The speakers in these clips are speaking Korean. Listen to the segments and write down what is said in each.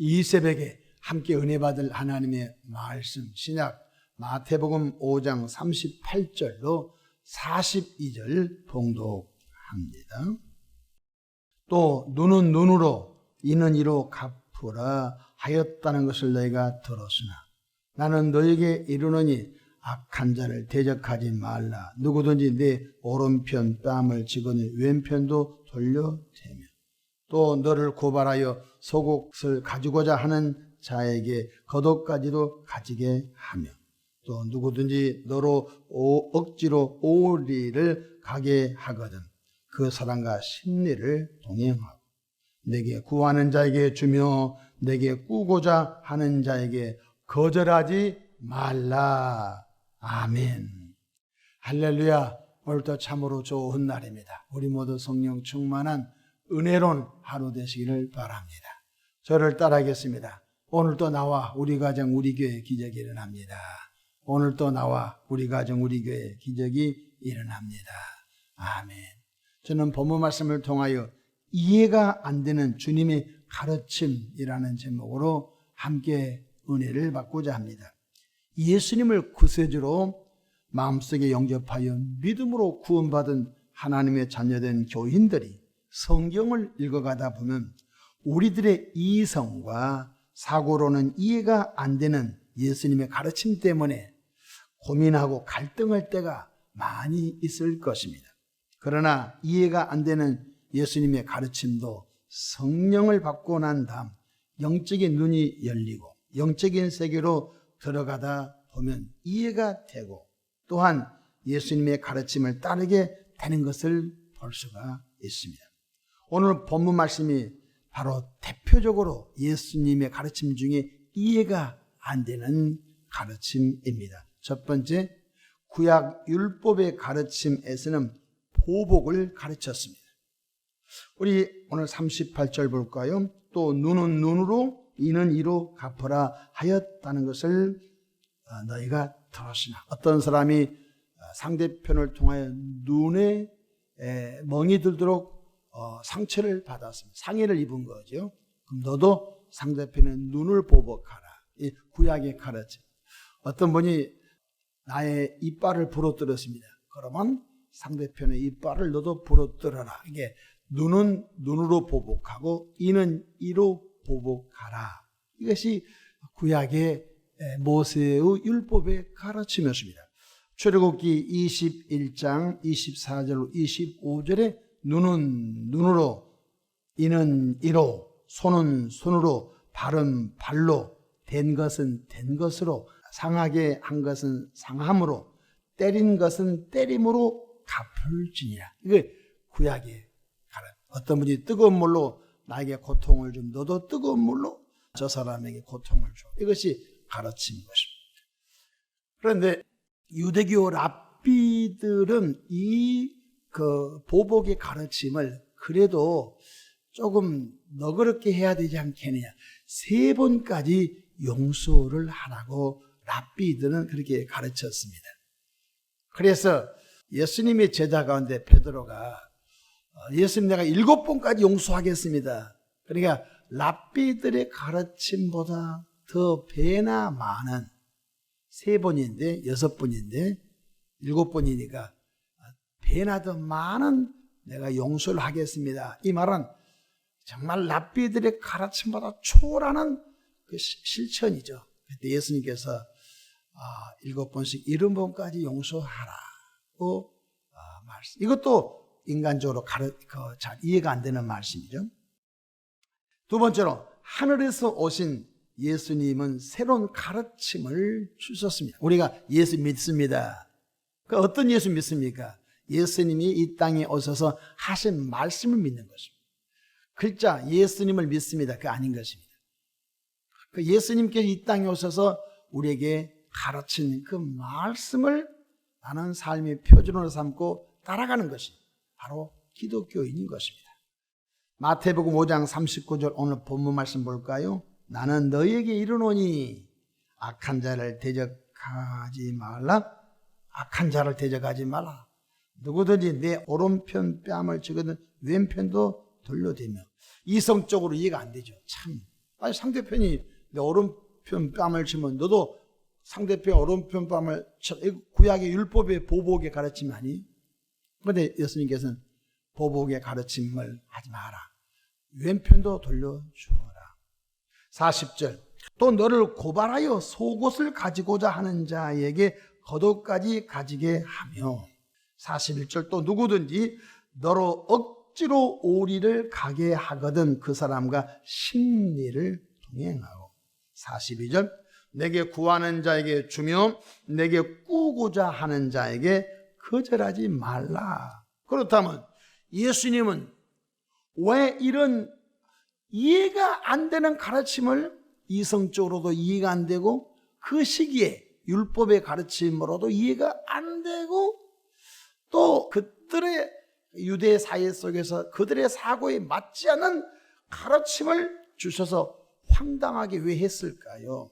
이 새벽에 함께 은혜 받을 하나님의 말씀 신약 마태복음 5장 38절로 42절 봉독합니다. 또 눈은 눈으로 이는 이로 갚으라 하였다는 것을 너희가 들었으나 나는 너희에게 이르노니 악한 자를 대적하지 말라. 누구든지 내 오른편 뺨을 치거니 왼편도 돌려대며 또 너를 고발하여 속옷을 가지고자 하는 자에게 겉옷까지도 가지게 하며 또 누구든지 너로 억지로 오리를 가게 하거든 그 사람과 심리를 동행하고 내게 구하는 자에게 주며 내게 꾸고자 하는 자에게 거절하지 말라. 아멘. 할렐루야. 오늘도 참으로 좋은 날입니다. 우리 모두 성령 충만한 은혜로운 하루 되시기를 바랍니다. 저를 따라하겠습니다. 오늘도 나와 우리 가정 우리 교회 기적이 일어납니다. 오늘도 나와 우리 가정 우리 교회 기적이 일어납니다. 아멘. 저는 본문 말씀을 통하여 이해가 안 되는 주님의 가르침이라는 제목으로 함께 은혜를 받고자 합니다. 예수님을 구세주로 마음속에 영접하여 믿음으로 구원받은 하나님의 자녀된 교인들이 성경을 읽어가다 보면 우리들의 이성과 사고로는 이해가 안 되는 예수님의 가르침 때문에 고민하고 갈등할 때가 많이 있을 것입니다. 그러나 이해가 안 되는 예수님의 가르침도 성령을 받고 난 다음 영적인 눈이 열리고 영적인 세계로 들어가다 보면 이해가 되고 또한 예수님의 가르침을 따르게 되는 것을 볼 수가 있습니다. 오늘 본문 말씀이 바로 대표적으로 예수님의 가르침 중에 이해가 안 되는 가르침입니다. 첫 번째, 구약 율법의 가르침에서는 보복을 가르쳤습니다. 우리 오늘 38절 볼까요? 또 눈은 눈으로 이는 이로 갚으라 하였다는 것을 너희가 들었으나 어떤 사람이 상대편을 통하여 눈에 멍이 들도록 상처를 받았습니다. 상해를 입은 거죠. 그럼 너도 상대편의 눈을 보복하라. 이 구약의 가르침. 어떤 분이 나의 이빨을 부러뜨렸습니다. 그러면 상대편의 이빨을 너도 부러뜨려라. 이게 눈은 눈으로 보복하고 이는 이로 보복하라. 이것이 구약의 모세의 율법의 가르침이었습니다. 출애굽기 21장 24절로 25절에 눈은 눈으로 이는 이로 손은 손으로 발은 발로 된 것은 된 것으로 상하게 한 것은 상함으로 때린 것은 때림으로 갚을지니라. 이게 구약의 가르침. 어떤 분이 뜨거운 물로 나에게 고통을 좀 너도 뜨거운 물로 저 사람에게 고통을 줘. 이것이 가르침인 것입니다. 그런데 유대교 랍비들은 이 보복의 가르침을 그래도 조금 너그럽게 해야 되지 않겠느냐. 3번까지 용서를 하라고 랍비들은 그렇게 가르쳤습니다. 그래서 예수님의 제자 가운데 베드로가 예수님 내가 7번까지 용서하겠습니다. 그러니까 랍비들의 가르침보다 더 배나 많은 3번인데 6번인데 7번이니까 배나 더 많은 내가 용서를 하겠습니다. 이 말은 정말 랍비들의 가르침보다 초월하는 그 실천이죠. 그때 예수님께서 7번씩 70번까지 용서하라고 말씀. 이것도 인간적으로 잘 이해가 안 되는 말씀이죠. 두 번째로 하늘에서 오신 예수님은 새로운 가르침을 주셨습니다. 우리가 예수 믿습니다. 그 어떤 예수 믿습니까? 예수님이 이 땅에 오셔서 하신 말씀을 믿는 것입니다. 글자 예수님을 믿습니다. 그게 아닌 것입니다. 그 예수님께서 이 땅에 오셔서 우리에게 가르친 그 말씀을 나는 삶의 표준으로 삼고 따라가는 것이 바로 기독교인인 것입니다. 마태복음 5장 39절 오늘 본문 말씀 볼까요? 나는 너희에게 이르노니 악한 자를 대적하지 말라. 악한 자를 대적하지 말라. 누구든지 내 오른편 뺨을 치거든 왼편도 돌려대며. 이성적으로 이해가 안 되죠. 참 아니 상대편이 내 오른편 뺨을 치면 너도 상대편 오른편 뺨을 쳐. 구약의 율법의 보복의 가르침 아니? 그런데 예수님께서는 보복의 가르침을 하지 마라. 왼편도 돌려주어라. 40절 또 너를 고발하여 속옷을 가지고자 하는 자에게 겉옷까지 가지게 하며 41절 또 누구든지 너로 억지로 오리를 가게 하거든 그 사람과 심리를 동행하고 42절 내게 구하는 자에게 주며 내게 꾸고자 하는 자에게 거절하지 말라. 그렇다면 예수님은 왜 이런 이해가 안 되는 가르침을 이성적으로도 이해가 안 되고 그 시기에 율법의 가르침으로도 이해가 안 되고 또 그들의 유대 사회 속에서 그들의 사고에 맞지 않는 가르침을 주셔서 황당하게 왜 했을까요?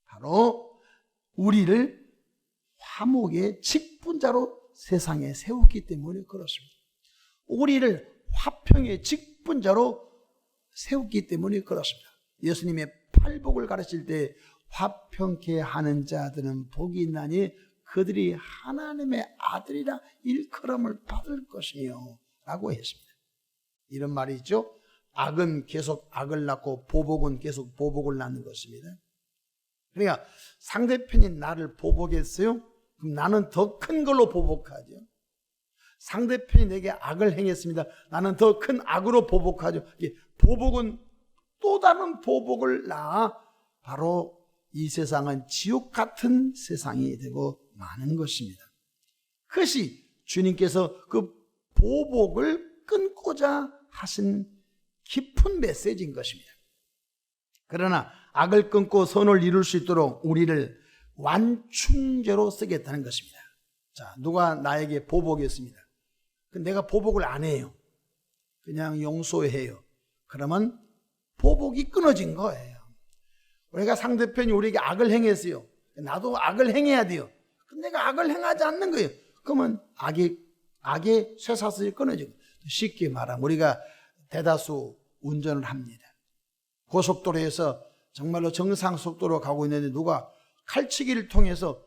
바로 우리를 화목의 직분자로 세상에 세웠기 때문에 그렇습니다. 우리를 화평의 직분자로 세웠기 때문에 그렇습니다. 예수님의 팔복을 가르칠 때 화평케 하는 자들은 복이 있나니 그들이 하나님의 아들이라 일컬음을 받을 것이요 라고 했습니다. 이런 말이 있죠. 악은 계속 악을 낳고 보복은 계속 보복을 낳는 것입니다. 그러니까 상대편이 나를 보복했어요. 그럼 나는 더 큰 걸로 보복하죠. 상대편이 내게 악을 행했습니다. 나는 더 큰 악으로 보복하죠. 보복은 또 다른 보복을 낳아 바로 이 세상은 지옥 같은 세상이 되고 마는 것입니다. 그것이 주님께서 그 보복을 끊고자 하신 깊은 메시지인 것입니다. 그러나 악을 끊고 선을 이룰 수 있도록 우리를 완충제로 쓰겠다는 것입니다. 자, 누가 나에게 보복했습니다. 내가 보복을 안 해요. 그냥 용서해요. 그러면 보복이 끊어진 거예요. 우리가 상대편이 우리에게 악을 행했어요. 나도 악을 행해야 돼요. 근데 내가 악을 행하지 않는 거예요. 그러면 악의 쇠사슬이 끊어지고 쉽게 말하면 우리가 대다수 운전을 합니다. 고속도로에서 정말로 정상 속도로 가고 있는데 누가 칼치기를 통해서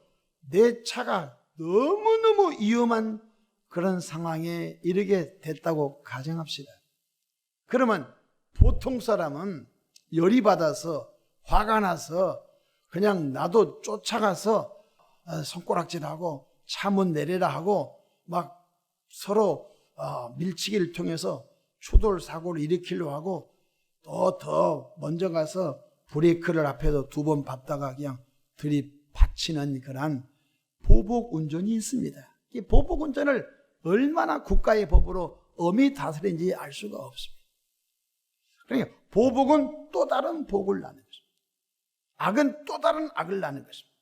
내 차가 너무너무 위험한 그런 상황에 이르게 됐다고 가정합시다. 그러면 보통 사람은 열이 받아서 화가 나서 그냥 나도 쫓아가서 손가락질하고 차 문 내리라 하고 막 서로 밀치기를 통해서 추돌 사고를 일으키려고 하고 또 더 먼저 가서 브레이크를 앞에서 2번 밟다가 그냥 들이받치는 그런 보복 운전이 있습니다. 이 보복 운전을 얼마나 국가의 법으로 엄히 다스리는지 알 수가 없습니다. 그러니까 보복은 또 다른 복을 낳는 것입니다. 악은 또 다른 악을 낳는 것입니다.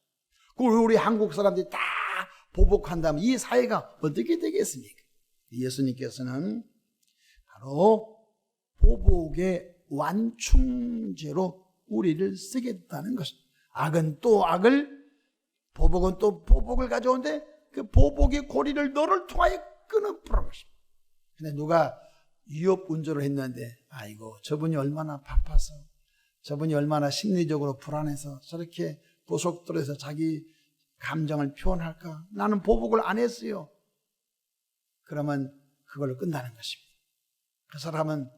그리고 우리 한국 사람들이 다 보복한다면 이 사회가 어떻게 되겠습니까? 예수님께서는 바로 보복의 완충제로 우리를 쓰겠다는 것입니다. 악은 또 악을, 보복은 또 보복을 가져오는데 그 보복의 고리를 너를 통하여 끊어버린 것입니다. 근데 누가 위협 운전을 했는데 아이고 저분이 얼마나 바빠서 저분이 얼마나 심리적으로 불안해서 저렇게 고속도로에서 자기 감정을 표현할까? 나는 보복을 안 했어요. 그러면 그걸로 끝나는 것입니다.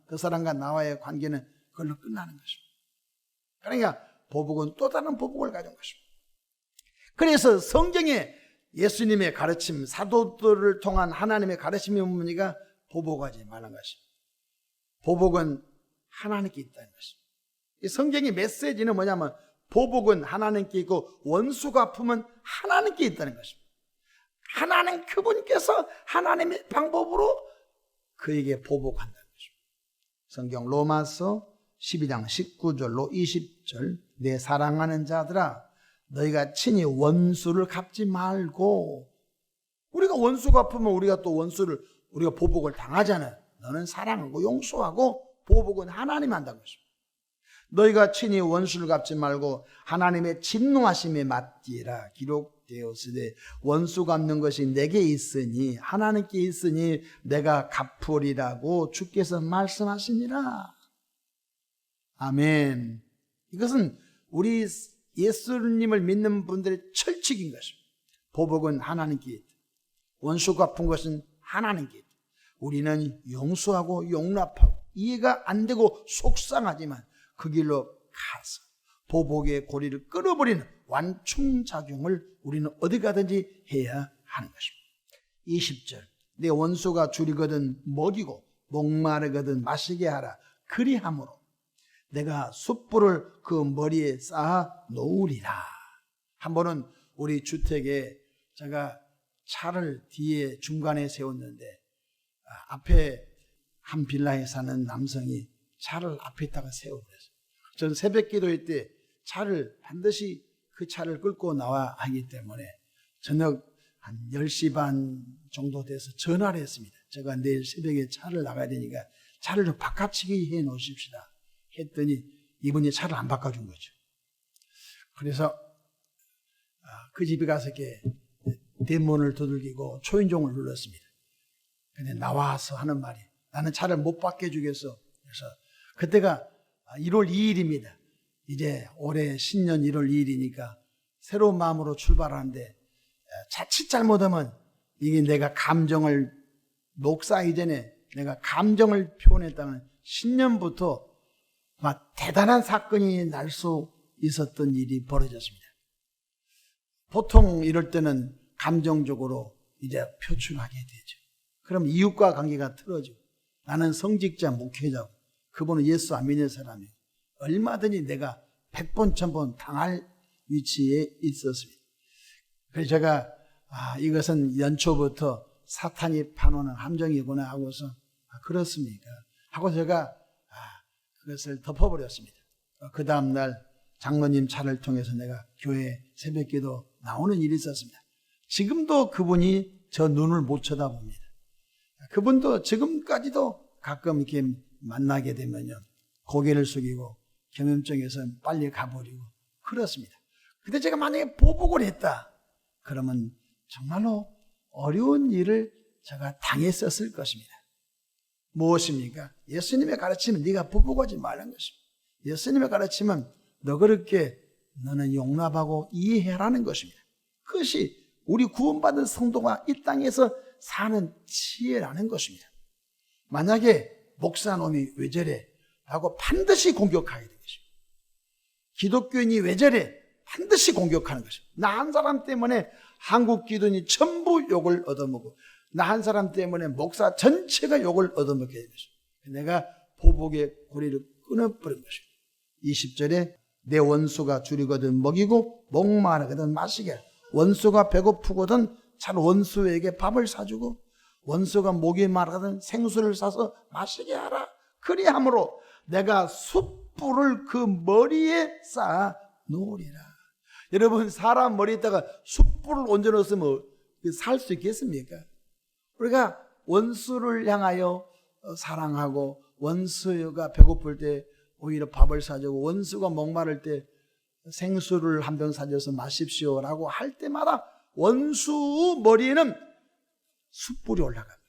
그 사람과 나와의 관계는 그걸로 끝나는 것입니다. 그러니까 보복은 또 다른 보복을 가져온 것입니다. 그래서 성경에 예수님의 가르침, 사도들을 통한 하나님의 가르침이 뭡니까? 보복하지 말라는 것입니다. 보복은 하나님께 있다는 것입니다. 이 성경의 메시지는 뭐냐면 보복은 하나님께 있고 원수 갚음은 하나님께 있다는 것입니다. 하나님 그분께서 하나님의 방법으로 그에게 보복한다는 것입니다. 성경 로마서 12장 19절로 20절 내 사랑하는 자들아 너희가 친히 원수를 갚지 말고 우리가 원수 갚으면 우리가 또 우리가 보복을 당하잖아요. 너는 사랑하고 용서하고 보복은 하나님 한다는 것입니다. 너희가 친히 원수를 갚지 말고 하나님의 진노하심에 맞지라 기록되었으되 원수 갚는 것이 내게 있으니 하나님께 있으니 내가 갚으리라고 주께서 말씀하시니라. 아멘. 이것은 우리 예수님을 믿는 분들의 철칙인 것입니다. 보복은 하나님께 있다. 원수 갚은 것은 하나님께 있다. 우리는 용서하고 용납하고 이해가 안 되고 속상하지만 그 길로 가서 보복의 고리를 끊어버리는 완충작용을 우리는 어디 가든지 해야 하는 것입니다. 20절, 내 원수가 줄이거든 먹이고 목마르거든 마시게 하라. 그리함으로 내가 숯불을 그 머리에 쌓아 놓으리라. 한 번은 우리 주택에 제가 차를 뒤에 중간에 세웠는데 앞에 한 빌라에 사는 남성이 차를 앞에다가 세워버렸어요. 저는 새벽 기도회 때 차를 반드시 그 차를 끌고 나와 하기 때문에 저녁 한 10시 반 정도 돼서 전화를 했습니다. 제가 내일 새벽에 차를 나가야 되니까 차를 좀 바꿔치기 해 놓으십시다. 했더니 이분이 차를 안 바꿔준 거죠. 그래서 그 집에 가서 이렇게 대문을 두들기고 초인종을 눌렀습니다. 근데 나와서 하는 말이 나는 차를 못 바꿔주겠어. 그래서 그때가 1월 2일입니다. 이제 올해 신년 1월 2일이니까 새로운 마음으로 출발하는데 자칫 잘못하면 이게 내가 감정을 목사 이전에 내가 감정을 표현했다면 신년부터 막 대단한 사건이 날 수 있었던 일이 벌어졌습니다. 보통 이럴 때는 감정적으로 이제 표출하게 되죠. 그럼 이웃과 관계가 틀어지고 나는 성직자 목회자고 그분은 예수 안 믿는 사람이고 얼마든지 내가 100번 1000번 당할 위치에 있었습니다. 그래서 제가 이것은 연초부터 사탄이 파놓는 함정이구나 하고서 그렇습니까? 하고 제가 그것을 덮어버렸습니다. 그 다음날 장로님 차를 통해서 내가 교회 새벽기도 나오는 일이 있었습니다. 지금도 그분이 저 눈을 못 쳐다봅니다. 그분도 지금까지도 가끔 이렇게 만나게 되면요 고개를 숙이고 경험증에서 빨리 가버리고 그렇습니다. 근데 제가 만약에 보복을 했다 그러면 정말로 어려운 일을 제가 당했었을 것입니다. 무엇입니까? 예수님의 가르침은 네가 보복하지 말라는 것입니다. 예수님의 가르침은 너 그렇게 너는 용납하고 이해하라는 것입니다. 그것이 우리 구원받은 성도가 이 땅에서 사는 지혜라는 것입니다. 만약에 목사놈이 왜 저래? 라고 반드시 공격하게 되는 것입니다. 기독교인이 왜 저래? 반드시 공격하는 것입니다. 나 한 사람 때문에 한국 기도인이 전부 욕을 얻어먹고 나 한 사람 때문에 목사 전체가 욕을 얻어먹게 되는 것입니다. 내가 보복의 고리를 끊어버린 것입니다. 20절에 내 원수가 줄이거든 먹이고 목마르거든 마시게 하라. 원수가 배고프거든 잘 원수에게 밥을 사주고 원수가 목이 마르거든 생수를 사서 마시게 하라. 그리함으로 내가 숯불을 그 머리에 쌓아 놓으리라. 여러분 사람 머리에다가 숯불을 얹어 놓으면 살 수 있겠습니까? 우리가 원수를 향하여 사랑하고 원수가 배고플 때 오히려 밥을 사주고 원수가 목마를 때 생수를 한 병 사줘서 마십시오라고 할 때마다 원수 머리에는 숯불이 올라갑니다.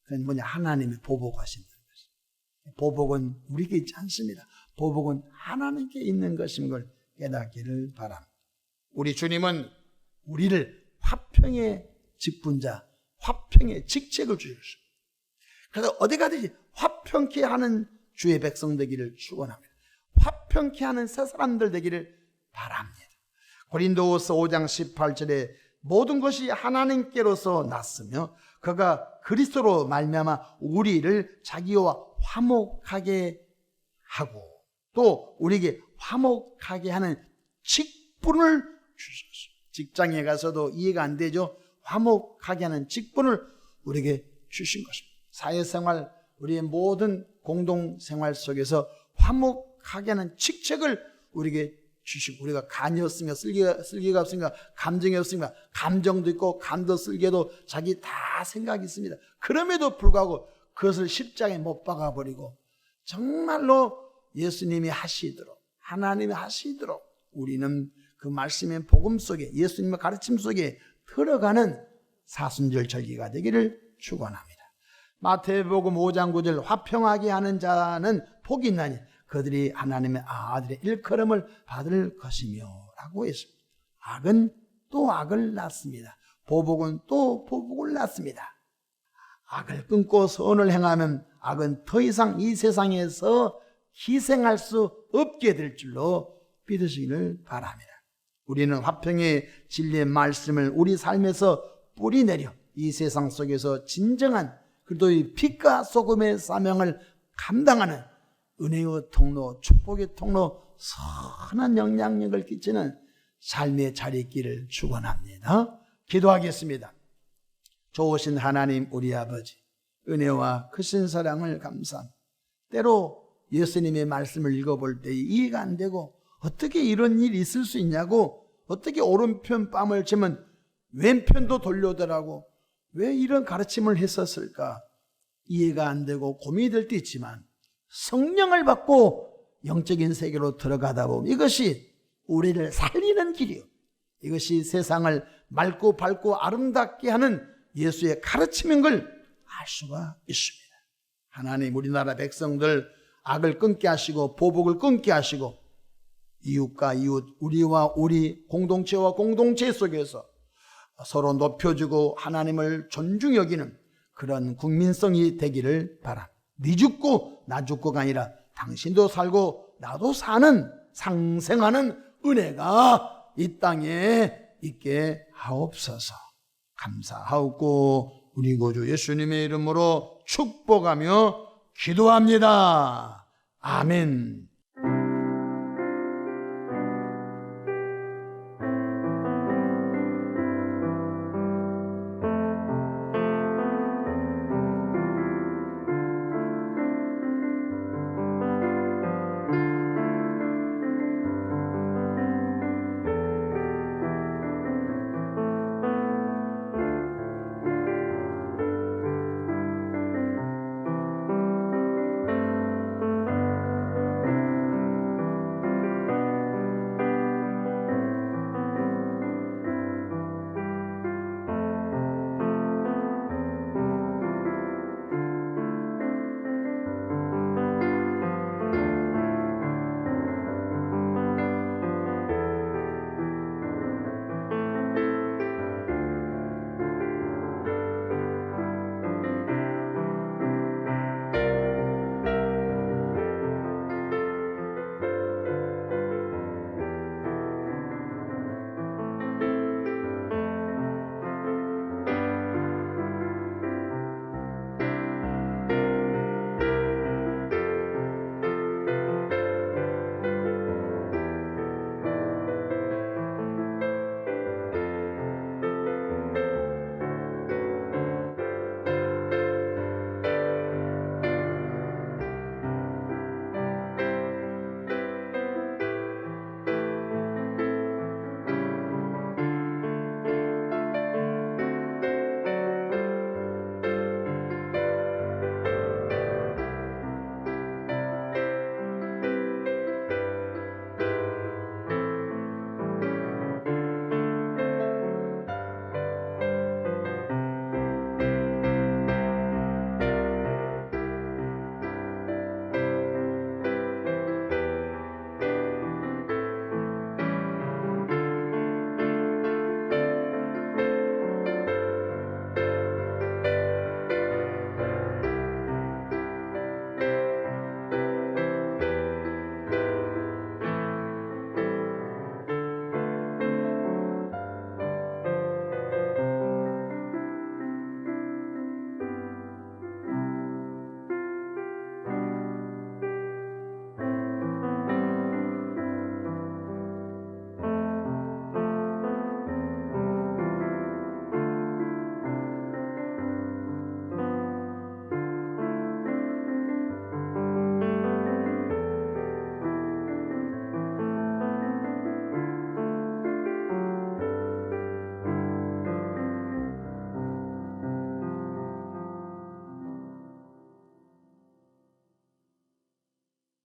그건 뭐냐? 하나님이 보복하신다는 것입니다. 보복은 우리에게 있지 않습니다. 보복은 하나님께 있는 것인 걸 깨닫기를 바랍니다. 우리 주님은 우리를 화평의 직분자, 화평의 직책을 주셨습니다. 그래서 어디 가든지 화평케 하는 주의 백성 되기를 축원합니다. 화평케 하는 새 사람들 되기를 바랍니다. 고린도후서 5장 18절에 모든 것이 하나님께로서 났으며 그가 그리스도로 말미암아 우리를 자기와 화목하게 하고 또 우리에게 화목하게 하는 직분을 주셨습니다. 직장에 가서도 이해가 안 되죠. 화목하게 하는 직분을 우리에게 주신 것입니다. 사회생활 우리의 모든 공동생활 속에서 화목하게 하는 직책을 우리에게 주시고 우리가 간이 없으니까 쓸개가 없으니까 감정이 없으니까 감정도 있고 간도 쓸개도 자기 다 생각이 있습니다. 그럼에도 불구하고 그것을 십자가에 못 박아버리고 정말로 예수님이 하시도록 하나님이 하시도록 우리는 그 말씀의 복음 속에 예수님의 가르침 속에 들어가는 사순절 절기가 되기를 축원합니다. 마태복음 5장 9절 화평하게 하는 자는 복이 있나니 그들이 하나님의 아들의 일컬음을 받을 것이며 라고 했습니다. 악은 또 악을 낳습니다. 보복은 또 보복을 낳습니다. 악을 끊고 선을 행하면 악은 더 이상 이 세상에서 희생할 수 없게 될 줄로 믿으시기를 바랍니다. 우리는 화평의 진리의 말씀을 우리 삶에서 뿌리내려 이 세상 속에서 진정한 그리스도의 빛과 소금의 사명을 감당하는 은혜의 통로, 축복의 통로, 선한 영향력을 끼치는 삶의 자리에 있기를 축원합니다. 기도하겠습니다. 좋으신 하나님 우리 아버지, 은혜와 크신 사랑을 감사합니다. 때로 예수님의 말씀을 읽어볼 때 이해가 안 되고 어떻게 이런 일이 있을 수 있냐고, 어떻게 오른편 뺨을 치면 왼편도 돌려더라고, 왜 이런 가르침을 했었을까 이해가 안 되고 고민이 될 때 있지만 성령을 받고 영적인 세계로 들어가다 보면 이것이 우리를 살리는 길이요, 이것이 세상을 맑고 밝고 아름답게 하는 예수의 가르침인 걸 알 수가 있습니다. 하나님, 우리나라 백성들 악을 끊게 하시고 보복을 끊게 하시고 이웃과 이웃, 우리와 우리, 공동체와 공동체 속에서 서로 높여주고 하나님을 존중 여기는 그런 국민성이 되기를 바랍니다. 네 죽고 나 죽고가 아니라 당신도 살고 나도 사는 상생하는 은혜가 이 땅에 있게 하옵소서. 감사하옵고 우리 구주 예수님의 이름으로 축복하며 기도합니다. 아멘.